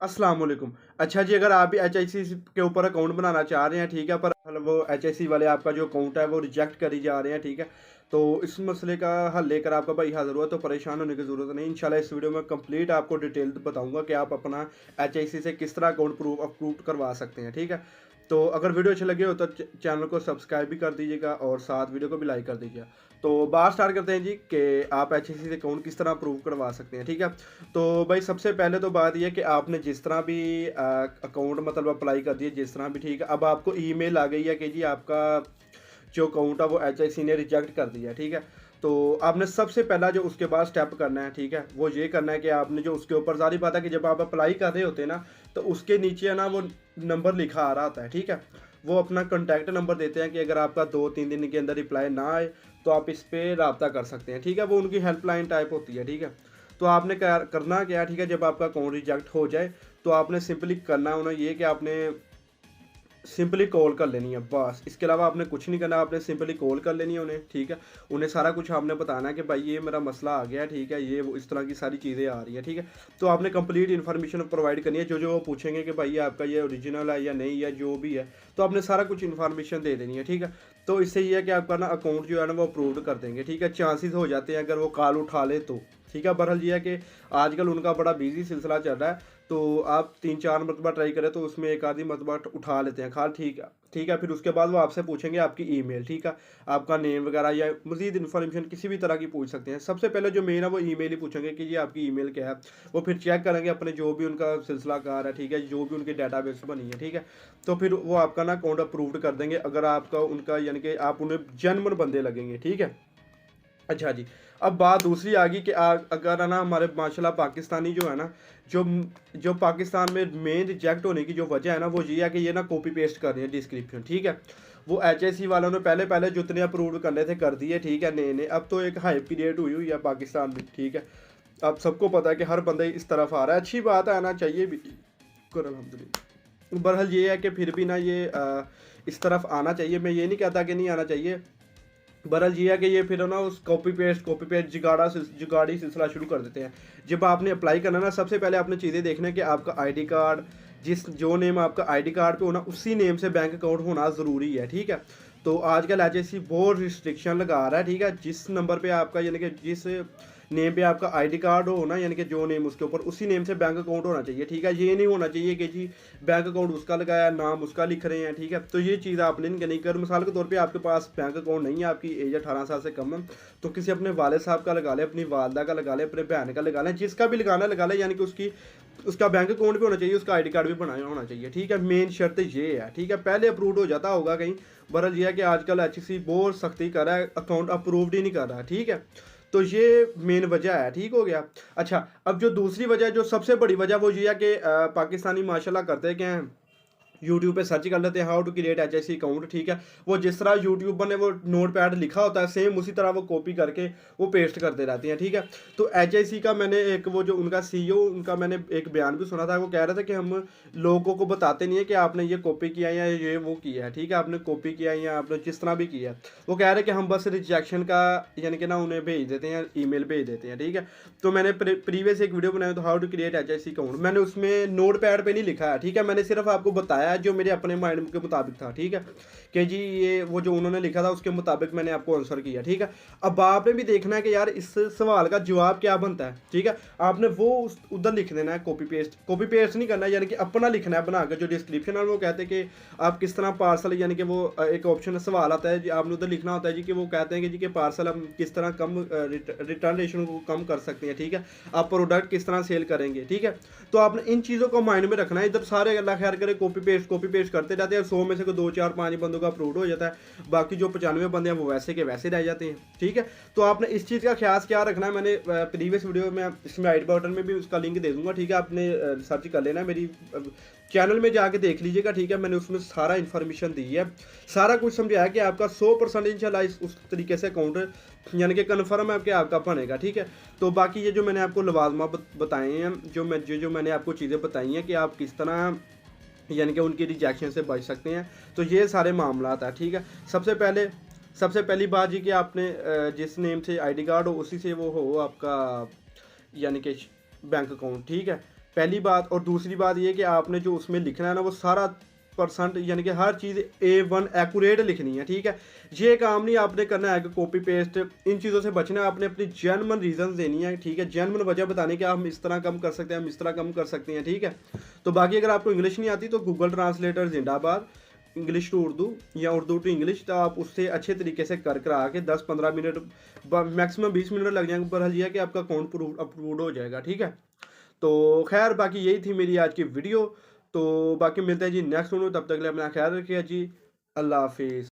अस्सलाम वालेकुम। अच्छा जी, अगर आप भी एचआईसी के ऊपर अकाउंट बनाना चाह रहे हैं, ठीक है, पर वो एचआईसी वाले आपका जो अकाउंट है वो रिजेक्ट करी जा रहे हैं, ठीक है, तो इस मसले का हल लेकर आपका भाई हाज़िर हुआ। तो परेशान होने की ज़रूरत नहीं, इंशाल्लाह इस वीडियो में कंप्लीट आपको डिटेल बताऊंगा कि आप अपना एचआईसी से किस तरह अकाउंट अप्रूव करवा सकते हैं, ठीक है। तो अगर वीडियो अच्छे लगे हो तो चैनल को सब्सक्राइब भी कर दीजिएगा और साथ वीडियो को भी लाइक कर दीजिएगा। तो बात स्टार्ट करते हैं जी कि आप एचआईसी से अकाउंट किस तरह अप्रूव करवा सकते हैं, ठीक है। तो भाई सबसे पहले तो बात यह है कि आपने जिस तरह भी अकाउंट मतलब अप्लाई कर दिया जिस तरह भी, ठीक है, अब आपको ईमेल आ गई है कि जी आपका जो अकाउंट है वो एचआईसी ने रिजेक्ट कर दिया, ठीक है। तो आपने सबसे पहला जो उसके बाद स्टेप करना है, ठीक है, वो ये करना है कि आपने जो उसके ऊपर सारी बात है कि जब आप अप्लाई कर रहे होते हैं ना, तो उसके नीचे है ना वो नंबर लिखा आ रहा होता है, ठीक है। वो अपना कॉन्टैक्ट नंबर देते हैं कि अगर आपका 2-3 दिन के अंदर रिप्लाई ना आए तो आप इस पर रब्ता कर सकते हैं, ठीक है। वो उनकी हेल्पलाइन टाइप होती है, ठीक है। तो आपने करना क्या, ठीक है, जब आपका अकाउंट रिजेक्ट हो जाए तो आपने सिंपली करना है उन्हें ये कि आपने सिंपली कॉल कर लेनी है बस। इसके अलावा आपने कुछ नहीं करना, आपने सिंपली कॉल कर लेनी है उन्हें, ठीक है। उन्हें सारा कुछ आपने बताना है कि भाई ये मेरा मसला आ गया है, ठीक है, ये वो इस तरह की सारी चीज़ें आ रही हैं, ठीक है। तो आपने कंप्लीट इन्फॉर्मेशन प्रोवाइड करनी है, जो जो वो पूछेंगे कि भाई आपका ये ओरिजिनल है या नहीं है, जो भी है, तो आपने सारा कुछ इन्फॉर्मेशन दे देनी है, ठीक है। तो इससे ये है कि आपका ना अकाउंट जो है ना वो अप्रूव कर देंगे, ठीक है। चांसेस हो जाते हैं अगर वो कॉल उठा ले तो, ठीक है। बहरहाल ये है कि आजकल उनका बड़ा बिजी सिलसिला चल रहा है, तो आप 3-4 मरतबा ट्राई करें तो उसमें एक आधी मरतबा उठा लेते हैं खाल, ठीक है, ठीक है। फिर उसके बाद वो आपसे पूछेंगे आपकी ईमेल, ठीक है, आपका नेम वगैरह या मज़ीद इन्फॉर्मेशन किसी भी तरह की पूछ सकते हैं। सबसे पहले जो मेन है वो ईमेल ही पूछेंगे कि जी आपकी ईमेल क्या है। वो फिर चेक करेंगे अपने जो भी उनका सिलसिला कार है, ठीक है, जो भी उनकी डेटाबेस बनी है, ठीक है। तो फिर वो आपका ना अकाउंट अप्रूव्ड कर देंगे अगर आपका उनका यानी कि आप उन्हें जेन्युइन बंदे लगेंगे, ठीक है। अच्छा जी, अब बात दूसरी आ गई कि अगर है ना हमारे माशाल्लाह पाकिस्तानी जो है ना, जो जो पाकिस्तान में मेन रिजेक्ट होने की जो वजह है ना वो ये है कि ये ना कॉपी पेस्ट कर रहे हैं डिस्क्रिप्शन, ठीक है। वो एचएससी वालों ने पहले पहले जितने अप्रूव करने थे कर दिए, ठीक है, नए नए। अब तो एक हाई पीरियड हुई हुई है पाकिस्तान में, ठीक है। अब सबको पता है कि हर बंदा इस तरफ आ रहा है, अच्छी बात है, आना चाहिए भी, शुक्र अल्हम्दुलिल्लाह। बहरहाल ये है कि फिर भी ना ये इस तरफ आना चाहिए, मैं ये नहीं कहता कि नहीं आना चाहिए। बहरहाल ये है कि ये फिर ना उस कॉपी पेस्ट जुगाड़ी सिलसिला शुरू कर देते हैं। जब आपने अप्लाई करना ना, सबसे पहले आपने चीज़ें देखना है कि आपका आईडी कार्ड, जिस जो नेम आपका आईडी कार्ड पे होना उसी नेम से बैंक अकाउंट होना ज़रूरी है, ठीक है। तो आजकल एचएससी बहुत रिस्ट्रिक्शन लगा रहा है, ठीक है। जिस नंबर पे आपका यानी कि जिस नेम पे आपका आईडी कार्ड हो ना, यानी कि जो नेम उसके ऊपर उसी नेम से बैंक अकाउंट होना चाहिए, ठीक है। ये नहीं होना चाहिए कि जी बैंक अकाउंट उसका लगाया नाम उसका लिख रहे हैं, ठीक है। तो ये चीज़ आपने नहीं करनी। कर मिसाल के तौर पे आपके पास बैंक अकाउंट नहीं है, आपकी एज 18 साल से कम है, तो किसी अपने वालिद साहब का लगा ले, अपनी वालदा का लगा ले, अपने बहन का लगा लें, जिसका भी लगाना लगा ले, यानी कि उसका बैंक अकाउंट भी होना चाहिए, उसका आईडी कार्ड भी बनाया होना चाहिए, ठीक है। मेन शर्त ये है, ठीक है। पहले अप्रूव हो जाता होगा कहीं, बहरहाल ये है कि आजकल एचएससी बहुत सख्ती कर रहा है, अकाउंट अप्रूव्ड ही नहीं कर रहा, ठीक है। तो ये मेन वजह है, ठीक हो गया। अच्छा, अब जो दूसरी वजह, जो सबसे बड़ी वजह वो ये है कि पाकिस्तानी माशाल्लाह करते क्या हैं, यूट्यूब पे सर्च कर लेते हैं how to create HSC account, ठीक है। वो जिस तरह यूट्यूबर ने वो नोट पैड लिखा होता है सेम उसी तरह वो कॉपी करके वो पेस्ट करते रहते हैं, ठीक है। तो एचएससी का मैंने एक वो जो उनका सीईओ उनका मैंने एक बयान भी सुना था, वो कह रहे थे कि हम लोगों को बताते नहीं है कि आपने ये कॉपी किया या ये वो किया है, ठीक है, आपने कॉपी किया या आपने जिस तरह भी किया है। वो कह रहे हैं कि हम बस रिजेक्शन का यानी कि ना उन्हें भेज देते हैं, ईमेल भेज देते हैं, ठीक है। तो मैंने प्रीवियस एक वीडियो बनाया था how to create HSC account, मैंने उसमें नोट पैड पे नहीं लिखा है, ठीक है, मैंने सिर्फ आपको बताया जो मेरे अपने माइंड के मुताबिक था, ठीक है, कि जी ये वो जो उन्होंने लिखा था उसके मुताबिक मैंने आपको आंसर किया, ठीक है। अब आपने भी देखना है कि यार इस सवाल का जवाब क्या बनता है, ठीक है। आपने वो उधर लिख देना है, कॉपी पेस्ट नहीं करना है, यानी कि अपना लिखना है बनाकर। जो डिस्क्रिप्शन है वो कहते हैं कि आप किस तरह पार्सल, यानी कि वो एक ऑप्शन सवाल आता है जी, आपने उधर लिखना होता है जी कि वो कहते हैं कि जी कि पार्सल हम किस तरह कम रिटर्न रेशो को कम कर सकते हैं, ठीक है, आप प्रोडक्ट किस तरह सेल करेंगे, ठीक है। तो आपने इन चीज़ों को माइंड में रखना है। इधर सारे अल्लाह खैर करे कॉपी पेस्ट करते जाते हैं, 100 में से 2-4-5 बंदों का अप्रूव हो जाता है, बाकी जो 95 बंदे हैं वो वैसे के वैसे रह जाते हैं, ठीक है। तो आपने इस चीज़ का ख्याल क्या रखना है, मैंने प्रीवियस वीडियो में इसमें आई बटन में भी उसका लिंक दे दूंगा, ठीक है। आपने सर्च कर लेना, मेरी चैनल में जाके देख लीजिएगा, ठीक है। मैंने उसमें सारा इन्फॉर्मेशन दी है, सारा कुछ समझाया कि आपका 100% इंशाल्लाह उस तरीके से अकाउंट यानी कि कन्फर्म है कि आपका बनेगा, ठीक है। तो बाकी ये जो मैंने आपको लवाजमा बताए हैं, जो मैंने आपको चीज़ें बताई हैं कि आप किस तरह यानी कि उनकी रिजेक्शन से बच सकते हैं, तो ये सारे मामला है, ठीक है। सबसे पहली बात ये कि आपने जिस नेम से आईडी कार्ड हो उसी से वो हो आपका यानी कि बैंक अकाउंट, ठीक है। पहली बात। और दूसरी बात ये कि आपने जो उसमें लिखना है ना वो सारा परसेंट यानी कि हर चीज़ A1 एक्यूरेट लिखनी है, ठीक है। ये काम नहीं आपने करना है कि कॉपी पेस्ट, इन चीज़ों से बचना है। आपने अपनी जेन्युइन रीजंस देनी है, ठीक है, जेन्युइन वजह बतानी कि हम इस तरह कम कर सकते हैं, हम इस तरह कम कर सकते हैं, ठीक है। तो बाकी अगर आपको इंग्लिश नहीं आती तो गूगल ट्रांसलेटर जिंदाबाद, इंग्लिश टू उर्दू या उर्दू टू इंग्लिश, तो आप उससे अच्छे तरीके से कर करा के 10-15 मिनट, मैक्सिमम 20 मिनट लग जाएंगे, पर हल यह है कि आपका अकाउंट अप्रूव हो जाएगा, ठीक है। तो खैर बाकी यही थी मेरी आज की वीडियो। तो बाकी मिलते हैं जी नेक्स्ट वीडियो, तब तक के लिए अपना ख्याल रखिएगा जी। अल्लाह हाफिज़।